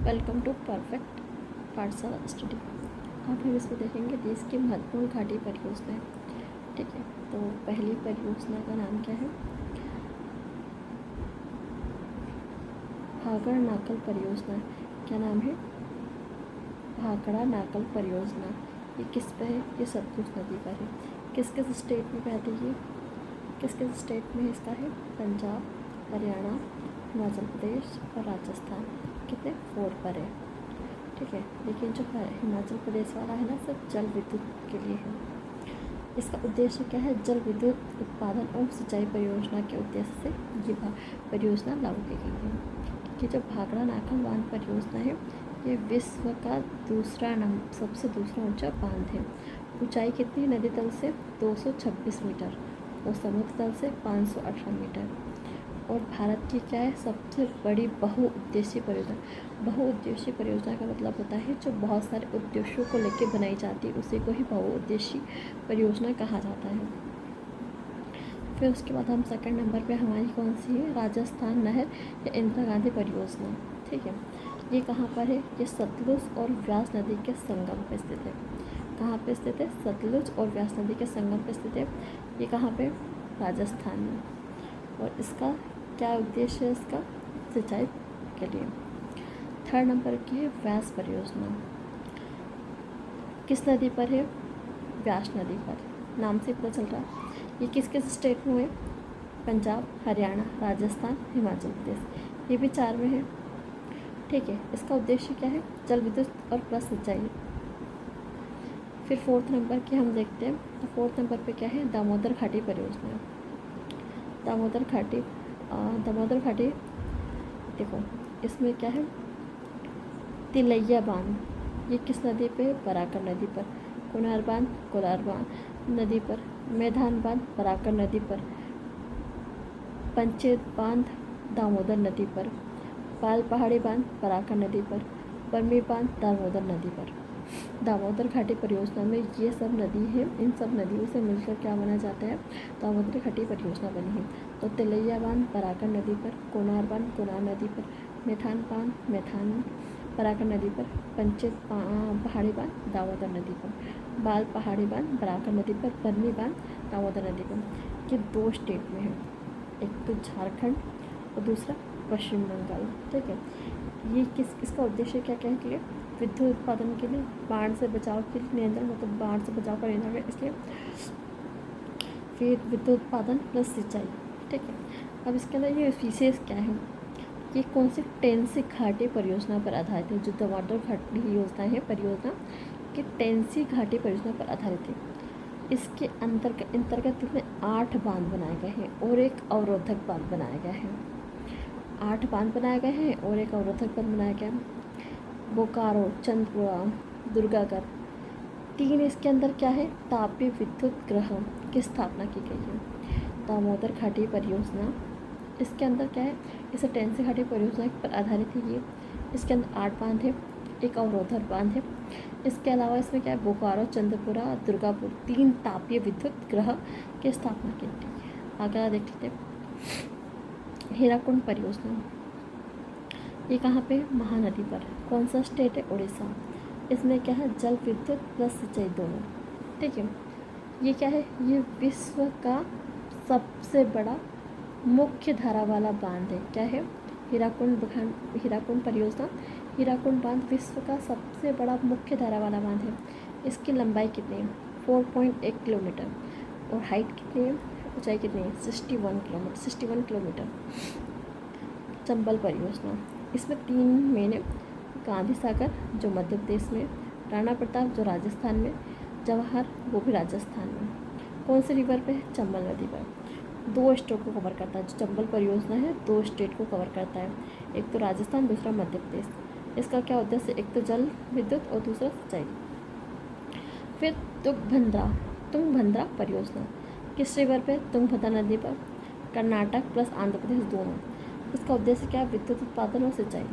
Welcome to perfect पाठशाला study. अब हम इसमें देखेंगे देश की महत्वपूर्ण घाटी परियोजनाएं। ठीक है, तो पहली परियोजना का नाम क्या है? भाखड़ा नाकल परियोजना। क्या नाम है? भाखड़ा नाकल परियोजना। ये किस पे है? ये सतलुज नदी पर है। किस किस स्टेट में बहती है? किस किस स्टेट में इसका है? पंजाब, हरियाणा, हिमाचल प्रदेश और राजस्थान। कितने? 4 पर है। ठीक है, लेकिन जो हिमाचल प्रदेश वाला है ना, सब जल विद्युत के लिए है। इसका उद्देश्य क्या है? जल विद्युत उत्पादन और सिंचाई परियोजना के उद्देश्य से ये परियोजना लागू की गई है। कि जो भाखड़ा नाकल बांध परियोजना है, ये विश्व का सबसे दूसरा ऊंचा बांध है। ऊंचाई कितनी? नदी तल से 226 मीटर और समुद्र तल से 518 मीटर। और भारत की क्या है? सबसे बड़ी बहुउद्देशीय परियोजना। बहुउद्देशीय परियोजना का मतलब होता है जो बहुत सारे उद्देश्यों को लेकर बनाई जाती है, उसी को ही बहुउद्देशीय परियोजना कहा जाता है। फिर उसके बाद हम सेकंड नंबर पे हमारी कौन सी है? राजस्थान नहर या इंदिरा गांधी परियोजना। ठीक है, ये कहाँ पर है? ये सतलुज और व्यास नदी के संगम पर स्थित है। कहाँ पे स्थित है? सतलुज और व्यास नदी के संगम पर स्थित है। ये कहाँ पे? राजस्थान में। और इसका क्या उद्देश्य है? इसका सिंचाई के लिए। थर्ड नंबर की है व्यास परियोजना। किस नदी पर है? व्यास नदी पर। नाम से पता चल रहा है। ये किस किस स्टेट में है? पंजाब, हरियाणा, राजस्थान, हिमाचल प्रदेश। ये भी 4 में है। ठीक है, इसका उद्देश्य क्या है? जल विद्युत और प्लस सिंचाई। फिर फोर्थ नंबर की हम देखते हैं, तो फोर्थ नंबर पे क्या है? दामोदर घाटी परियोजना। दामोदर घाटी देखो, इसमें क्या है? तिलैया बांध। ये किस नदी पे? बराकर नदी पर। कुनार बांध कोलार बांध नदी पर। मैदान बांध बराकर नदी पर। पंचेत बांध दामोदर नदी पर। पाल पहाड़ी बांध बराकर नदी पर। बर्मी बांध दामोदर नदी पर। दामोदर घाटी परियोजना में ये सब नदी है, इन सब नदियों से मिलकर क्या बना जाता है? दामोदर घाटी परियोजना बनी है। तो तिलैया बांध बराकर नदी पर, कोनार बांध कोनार नदी पर, मैथान बांध मैथान बराकर नदी पर, पंचेत पहाड़ी बांध दामोदर नदी पर, बाल पहाड़ी बांध बराकर नदी पर, बर्मी बांध दामोदर नदी पर। ये 2 स्टेट में है, एक तो झारखंड और दूसरा पश्चिम बंगाल। ठीक है, ये इसका उद्देश्य क्या क्या है? के लिए विद्युत उत्पादन के लिए, बाढ़ से बचाव के लिए नियंत्रण, मतलब बाढ़ से बचाव का नियंत्रण है इसलिए। फिर विद्युत उत्पादन प्लस सिंचाई। ठीक है, अब इसके अंदर ये विशेष क्या है? ये कौन सी टेंसी घाटी परियोजना पर आधारित है? जो दामोदर घाटी योजना है परियोजना कि टेंसी घाटी परियोजना पर आधारित है। इसके अंतर्गत इसमें 8 बांध बनाए गए हैं और एक अवरोधक बांध बनाया गया है। 8 बांध बनाए गए हैं और एक अवरोधक बांध बनाया गया है। बोकारो, चंद्रपुरा, दुर्गागढ़। 3 इसके अंदर क्या है? तापीय विद्युत ग्रह की स्थापना की गई है। दामोदर घाटी परियोजना, इसके अंदर क्या है? इसे टेंसी घाटी परियोजना पर आधारित है ये। इसके अंदर 8 बांध है, एक अवरोधक बांध है। इसके अलावा इसमें क्या है? बोकारो, चंद्रपुरा, दुर्गापुर 3 तापीय विद्युत ग्रह की स्थापना की गई है। अगला देख लेते हैं हीराकुंड परियोजना। ये कहाँ पे? महानदी पर। कौन सा स्टेट है? उड़ीसा। इसमें क्या है? जल विद्युत प्लस सिंचाई दोनों। ठीक है, ये क्या है? ये विश्व का सबसे बड़ा मुख्य धारा वाला बांध है। क्या है? हीराकुंड परियोजना। हीराकुंड बांध विश्व का सबसे बड़ा मुख्य धारा वाला बांध है। इसकी लंबाई कितनी है? 4.1 किलोमीटर। और हाइट कितनी है? ऊंचाई कितनी है? 61 किलोमीटर। चंबल परियोजना, इसमें 3 मेन है। गांधी सागर जो मध्य प्रदेश में, राणा प्रताप जो राजस्थान में, जवाहर वो भी राजस्थान में। कौन से रिवर पे है? चंबल नदी पर। 2 स्टेट को कवर करता है। जो चंबल परियोजना है 2 स्टेट को कवर करता है, एक तो राजस्थान, दूसरा मध्य प्रदेश। इसका क्या उद्देश्य? एक तो जल विद्युत और दूसरा सिंचाई। फिर तुंगभद्रा परियोजना किस रिवर पे? तुंगभद्रा नदी पर। कर्नाटक प्लस आंध्र प्रदेश दोनों। इसका उद्देश्य क्या है? विद्युत उत्पादन और सिंचाई।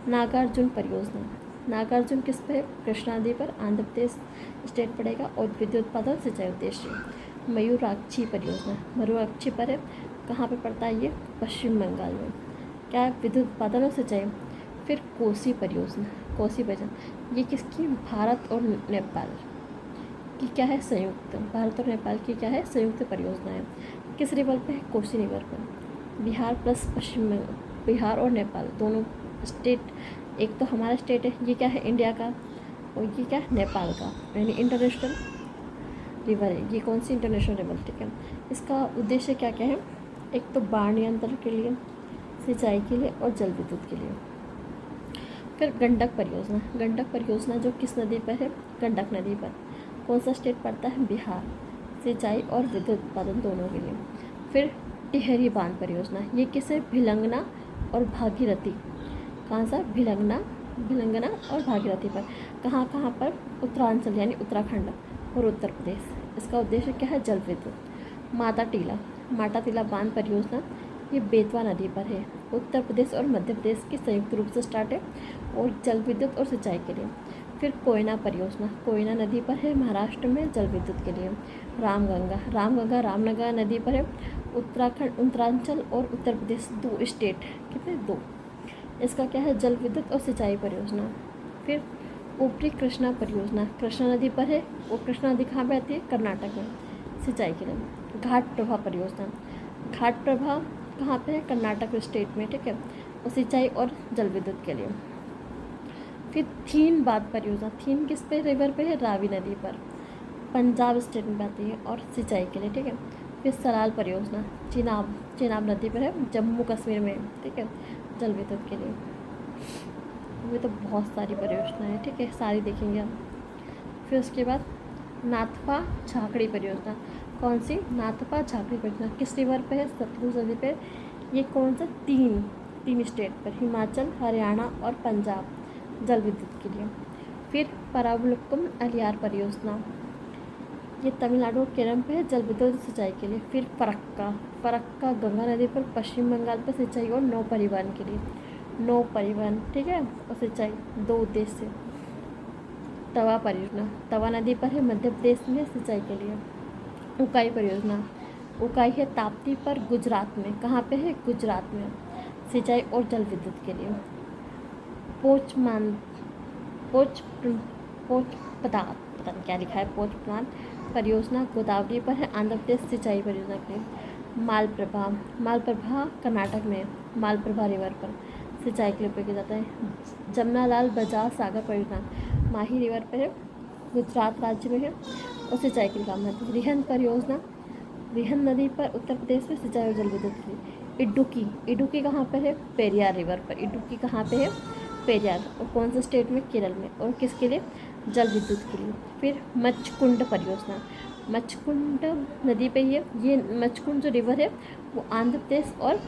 नागार्जुन परियोजना, नागार्जुन किस पे है? कृष्णा नदी पर, आंध्र प्रदेश स्टेट पड़ेगा और विद्युत उत्पादन सिंचाई उद्देश्य। मयूराक्षी परियोजना, मयूराक्षी पर है। कहाँ पे पड़ता है ये? पश्चिम बंगाल में। क्या है? विद्युत उत्पादन और सिंचाई। फिर कोसी परियोजना, कोसी परियोजना ये किसकी, भारत और नेपाल की क्या है, संयुक्त, भारत और नेपाल की क्या है, संयुक्त परियोजना है। किस रिवर पे है, कोसी रिवर पर। बिहार प्लस पश्चिम बंगाल, बिहार और नेपाल दोनों स्टेट, एक तो हमारा स्टेट है, ये क्या है इंडिया का, और ये क्या है नेपाल का, यानी इंटरनेशनल रिवर है। ये कौन सी इंटरनेशनल रिवर, ठीक है। इसका उद्देश्य क्या क्या है, एक तो बाढ़ नियंत्रण के लिए, सिंचाई के लिए और जल विद्युत के लिए। फिर गंडक परियोजना, गंडक परियोजना जो किस नदी पर है, गंडक नदी पर। कौन सा स्टेट पड़ता है, बिहार, सिंचाई और विद्युत उत्पादन दोनों के लिए। फिर टिहरी बांध परियोजना, ये किसे, भिलंगना और भागीरथी, कहाँ सा, भिलंगना और भागीरथी पर। कहाँ कहाँ पर, उत्तरांचल यानी उत्तराखंड और उत्तर प्रदेश। इसका उद्देश्य क्या है, जल विद्युत। माता टीला बांध परियोजना ये बेतवा नदी पर है, उत्तर प्रदेश और मध्य प्रदेश की संयुक्त रूप से स्टार्ट है और जल विद्युत और सिंचाई के लिए। फिर कोयना परियोजना, कोयना नदी पर है, महाराष्ट्र में, जल विद्युत के लिए। रामगंगा रामनगर नदी पर है, उत्तराखंड, उत्तरांचल और उत्तर प्रदेश, दो स्टेट, कितने, दो। इसका क्या है, जल विद्युत और सिंचाई परियोजना। फिर ऊपरी कृष्णा परियोजना, कृष्णा नदी पर है, और कृष्णा नदी कहाँ पर आती है, कर्नाटक में, सिंचाई के लिए। घाट प्रभा परियोजना, घाट प्रभा कहाँ पे है, कर्नाटक स्टेट में, ठीक है, और सिंचाई और जल विद्युत के लिए। फिर थीन बांध परियोजना, थीन किस पे, रिवर पे है, रावी नदी पर, पंजाब स्टेट में आती है और सिंचाई के लिए, ठीक है। फिर सलाल परियोजना, चेनाब नदी पर है, जम्मू कश्मीर में, ठीक है, जल विद्युत के लिए। ये तो बहुत सारी परियोजना है, ठीक है, सारी देखेंगे हम। फिर उसके बाद नाथपा झाकड़ी परियोजना, कौन सी, नाथपा झाकड़ी परियोजना किस रिवर पे है, सतलुज नदी पे। ये कौन सा, तीन स्टेट पर, हिमाचल, हरियाणा और पंजाब, जल विद्युत के लिए। फिर परावलुक्कम अलियार परियोजना, ये तमिलनाडु और केरल पे है, जल विद्युत सिंचाई के लिए। फिर फरक्का गंगा नदी पर, पश्चिम बंगाल पर, सिंचाई और नौ परिवहन के लिए, नौ परिवहन, ठीक है, और सिंचाई, दो उद्देश्य। तवा परियोजना, तवा नदी पर है, मध्य प्रदेश में, सिंचाई के लिए। उकाई परियोजना, उकाई है ताप्ती पर, गुजरात में, कहाँ पे है, गुजरात में, सिंचाई और जल विद्युत के लिए। पोचपदार, पता नहीं क्या लिखा है, पोचपदार परियोजना गोदावरी पर है, आंध्र प्रदेश, सिंचाई परियोजना के लिए। मालप्रभा कर्नाटक में, मालप्रभा रिवर पर, सिंचाई के लिए उपयोग किया जाता है। जमनालाल बजाज सागर परियोजना माही रिवर पर है, गुजरात राज्य में है और सिंचाई के लिए काम आती है। रिहंद परियोजना, रिहंद नदी पर, उत्तर प्रदेश में, सिंचाई और जल विद्युत के लिए। इडुक्की कहाँ पर है, पेरियार रिवर पर, इडुक्की कहाँ पे है, पेरियार, और कौन से स्टेट में, केरल में, और किसके लिए, जल विद्युत के लिए। फिर मच्छकुंड परियोजना, मच्छकुंड नदी पे ही है, ये मच्छकुंड जो रिवर है वो आंध्र प्रदेश और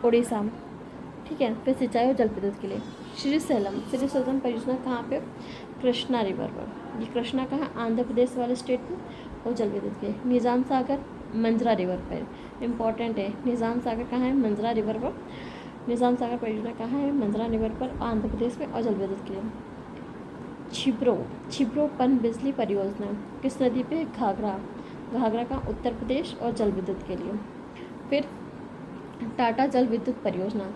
उड़ीसा में, ठीक है। फिर सिंचाई और जल विद्युत के लिए। श्रीशैलम परियोजना कहाँ पे, कृष्णा रिवर पर, ये कृष्णा कहाँ, आंध्र प्रदेश वाले स्टेट में, और जल विद्युत के। निज़ाम सागर मंजरा रिवर पर, इम्पॉर्टेंट है, निज़ाम सागर कहाँ है, मंजरा रिवर पर, निज़ाम सागर परियोजना कहाँ है, मंजरा रिवर पर, आंध्र प्रदेश में, और जल विद्युत के लिए। छिब्रो पन बिजली परियोजना किस नदी पे, घाघरा का, उत्तर प्रदेश, और जल विद्युत के लिए। फिर टाटा जल विद्युत परियोजना,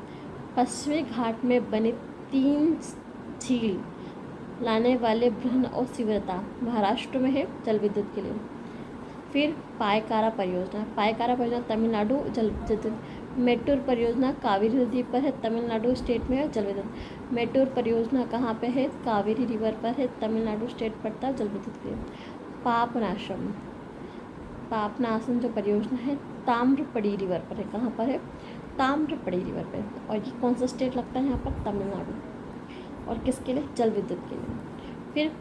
पश्चिमी घाट में बने 3 झील लाने वाले बृहन और सिवरता, महाराष्ट्र में है, जल विद्युत के लिए। फिर पायकारा परियोजना तमिलनाडु, जल विद्युत। मेट्टूर परियोजना कावेरी नदी पर है, तमिलनाडु स्टेट में है, जल विद्युत। मेट्टूर परियोजना कहाँ पे है, कावेरी रिवर पर है, तमिलनाडु स्टेट पड़ता है, जल विद्युत के लिए। पापनासम जो परियोजना है ताम्रपड़ी रिवर पर है, कहाँ पर है, ताम्रपड़ी रिवर पर, और ये कौन सा स्टेट लगता है यहाँ पर, तमिलनाडु, और किसके लिए, जल विद्युत के लिए। फिर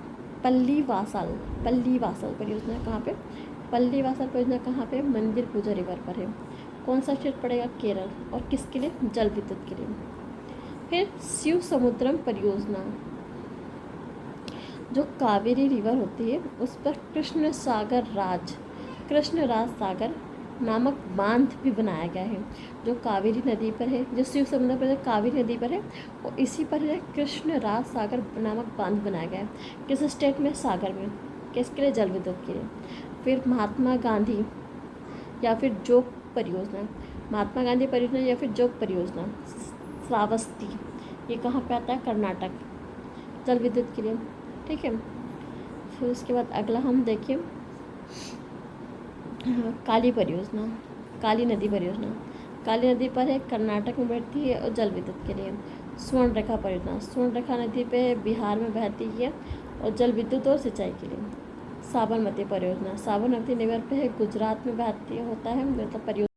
पल्लीवासल परियोजना कहाँ पे, पल्लीवासल परियोजना कहाँ पे, मंदिर पूजा रिवर पर है, कौन सा स्टेट पड़ेगा, केरल, और किसके लिए, जल विद्युत के लिए। फिर शिव समुद्रम परियोजना जो कावेरी रिवर होती है उस पर कृष्णराज सागर नामक बांध भी बनाया गया है, जो कावेरी नदी पर है, जो शिव समुद्र पर कावेरी नदी पर है, और इसी पर है कृष्णराज सागर नामक बांध बनाया गया है, किस स्टेट में, सागर में, किसके लिए, जल विद्युत के लिए। फिर महात्मा गांधी या फिर जोग परियोजना या फिर जोग परियोजना, श्रावस्ती, ये कहाँ पे आता है? कर्नाटक, जल विद्युत के लिए। ठीक है, फिर उसके बाद अगला हम देखिए काली परियोजना, काली नदी परियोजना। काली नदी पर है, कर्नाटक में बैठती है और जल विद्युत के लिए। स्वर्ण रेखा परियोजना, स्वर्ण रेखा नदी पे बिहार में बहती है और जल विद्युत और सिंचाई के लिए। साबरमती परियोजना, साबरमती रिवर पे है, गुजरात में बहती होता है, मतलब परियोजना